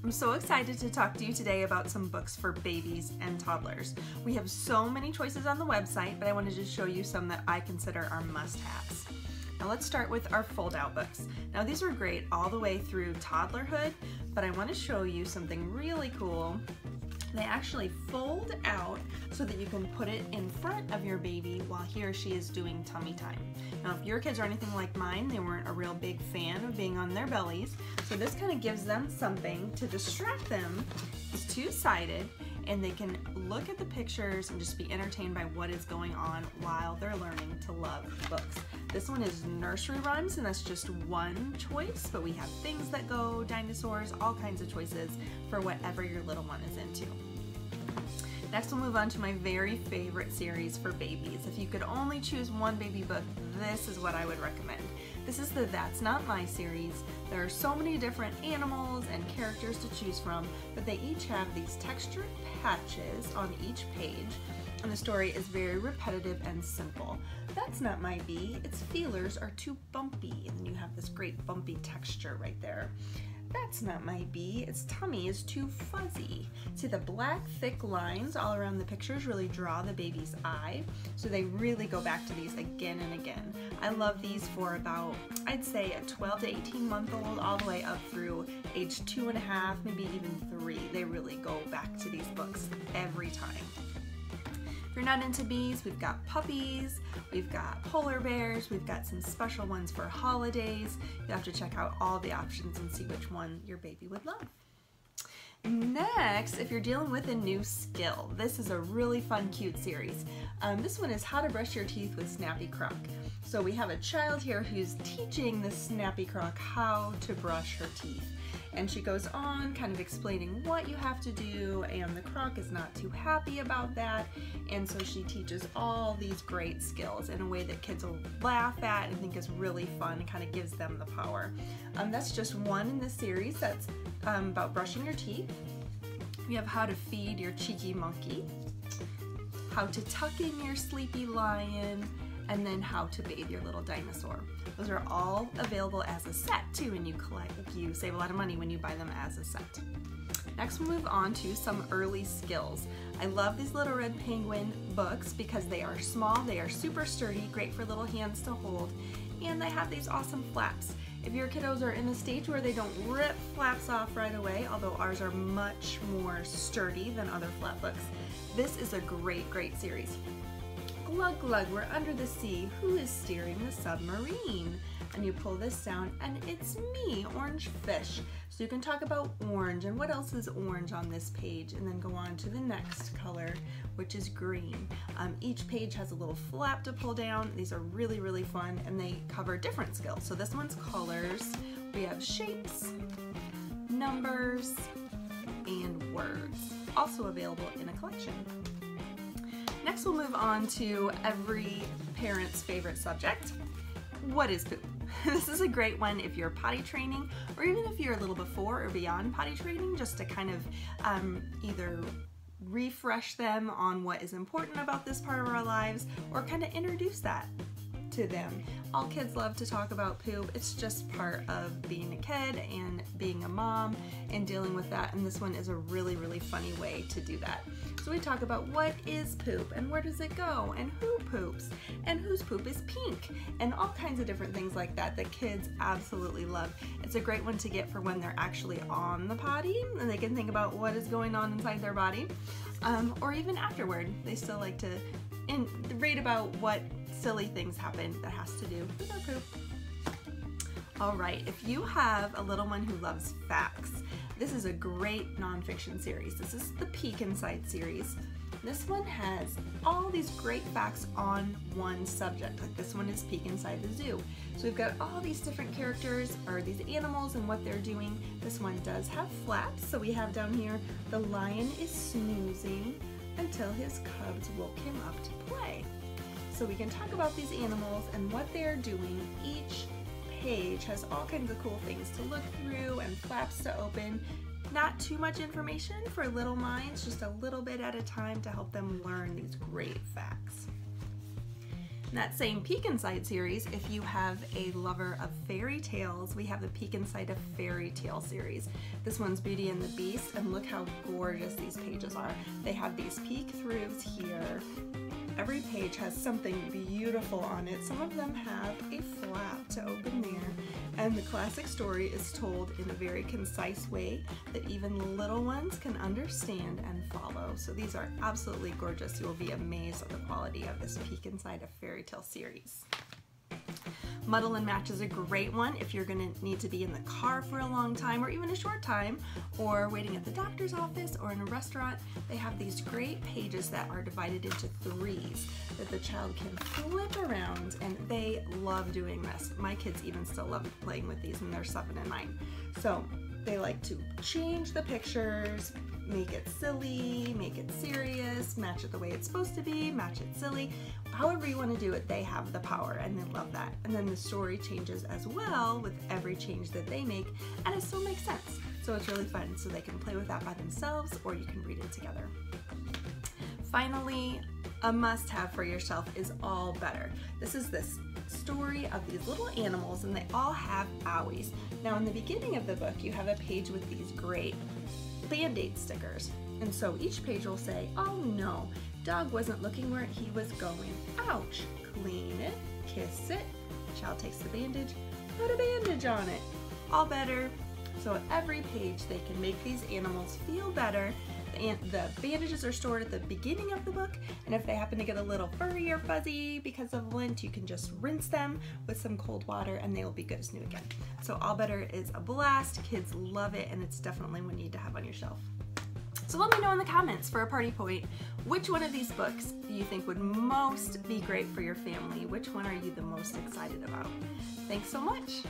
I'm so excited to talk to you today about some books for babies and toddlers. We have so many choices on the website, but I wanted to show you some that I consider are must-haves. Now let's start with our fold-out books. Now these are great all the way through toddlerhood, but I want to show you something really cool. They actually fold out so that you can put it in front of your baby while he or she is doing tummy time. Now if your kids are anything like mine, they weren't a real big fan of being on their bellies, so this kind of gives them something to distract them. It's two-sided and they can look at the pictures and just be entertained by what is going on while they're learning to love books. This one is nursery rhymes, and that's just one choice, but we have things that go, dinosaurs, all kinds of choices for whatever your little one is into. Next we'll move on to my very favorite series for babies. If you could only choose one baby book, this is what I would recommend. This is the That's Not My series. There are so many different animals and characters to choose from, but they each have these textured patches on each page, and the story is very repetitive and simple. That's not my bee, its feelers are too bumpy, and then you have this great bumpy texture right there. That's not my bee, its tummy is too fuzzy. See, the black thick lines all around the pictures really draw the baby's eye, so they really go back to these again and again. I love these for about, I'd say, a 12 to 18 month old all the way up through age 2.5, maybe even 3. They really go back to these books every time. If you're not into bees, we've got puppies, we've got polar bears, we've got some special ones for holidays. You have to check out all the options and see which one your baby would love. Next, if you're dealing with a new skill, this is a really fun, cute series. This one is How to Brush Your Teeth with Snappy Croc. So we have a child here who's teaching the Snappy Croc how to brush her teeth. And she goes on kind of explaining what you have to do, and the croc is not too happy about that, and so she teaches all these great skills in a way that kids will laugh at and think is really fun and kind of gives them the power. That's just one in the series that's about brushing your teeth. We have How to Feed Your Cheeky Monkey, How to Tuck in Your Sleepy Lion, and then How to Bathe Your Little Dinosaur. Those are all available as a set too, and you save a lot of money when you buy them as a set. Next we'll move on to some early skills. I love these Little Red Penguin books because they are small, they are super sturdy, great for little hands to hold, and they have these awesome flaps. If your kiddos are in a stage where they don't rip flaps off right away, although ours are much more sturdy than other flap books, this is a great, great series. Glug glug, we're under the sea. Who is steering the submarine? And you pull this down and it's me, Orange Fish. So you can talk about orange and what else is orange on this page, and then go on to the next color, which is green. Each page has a little flap to pull down. These are really, really fun, and they cover different skills. So this one's colors. We have shapes, numbers, and words. Also available in a collection. Next we'll move on to every parent's favorite subject. What is poop? This is a great one if you're potty training, or even if you're a little before or beyond potty training, just to kind of either refresh them on what is important about this part of our lives, or kind of introduce that to them. All kids love to talk about poop. It's just part of being a kid and being a mom and dealing with that, and this one is a really, really funny way to do that. So we talk about what is poop and where does it go and who poops and whose poop is pink and all kinds of different things like that that kids absolutely love. It's a great one to get for when they're actually on the potty and they can think about what is going on inside their body, or even afterward. They still like to read about what silly things happen that has to do with our poop. Alright, if you have a little one who loves facts, this is a great nonfiction series. This is the Peek Inside series. This one has all these great facts on one subject. Like this one is Peek Inside the Zoo. So we've got all these different characters, or these animals, and what they're doing. This one does have flaps. So we have down here, the lion is snoozing until his cubs woke him up to play. So we can talk about these animals and what they're doing. Each page has all kinds of cool things to look through and flaps to open. Not too much information for little minds, just a little bit at a time to help them learn these great facts. In that same Peek Inside series, if you have a lover of fairy tales, we have the Peek Inside a Fairy Tale series. This one's Beauty and the Beast, and look how gorgeous these pages are. They have these peek-throughs here. Every page has something beautiful on it. Some of them have a flap to open there. And the classic story is told in a very concise way that even little ones can understand and follow. So these are absolutely gorgeous. You will be amazed at the quality of this Peek Inside a Fairy Tale series. Muddle and Match is a great one if you're going to need to be in the car for a long time or even a short time, or waiting at the doctor's office or in a restaurant. They have these great pages that are divided into threes that the child can flip around, and they love doing this. My kids even still love playing with these, and they're 7 and 9. So they like to change the pictures, make it silly, make it serious, match it the way it's supposed to be, match it silly. However you want to do it, they have the power, and they love that. And then the story changes as well with every change that they make, and it still makes sense. So it's really fun. So they can play with that by themselves, or you can read it together. Finally, a must-have for your shelf is All Better. This is this story of these little animals, and they all have owies. Now in the beginning of the book, you have a page with these great Band-Aid stickers. And so each page will say, oh no, dog wasn't looking where he was going. Ouch. Clean it, kiss it. Child takes the bandage, put a bandage on it. All better. So at every page they can make these animals feel better. The bandages are stored at the beginning of the book, and if they happen to get a little furry or fuzzy because of lint, you can just rinse them with some cold water and they will be good as new again. So All Better is a blast. Kids love it, and it's definitely one you need to have on your shelf. So let me know in the comments for a party point, which one of these books do you think would most be great for your family? Which one are you the most excited about? Thanks so much.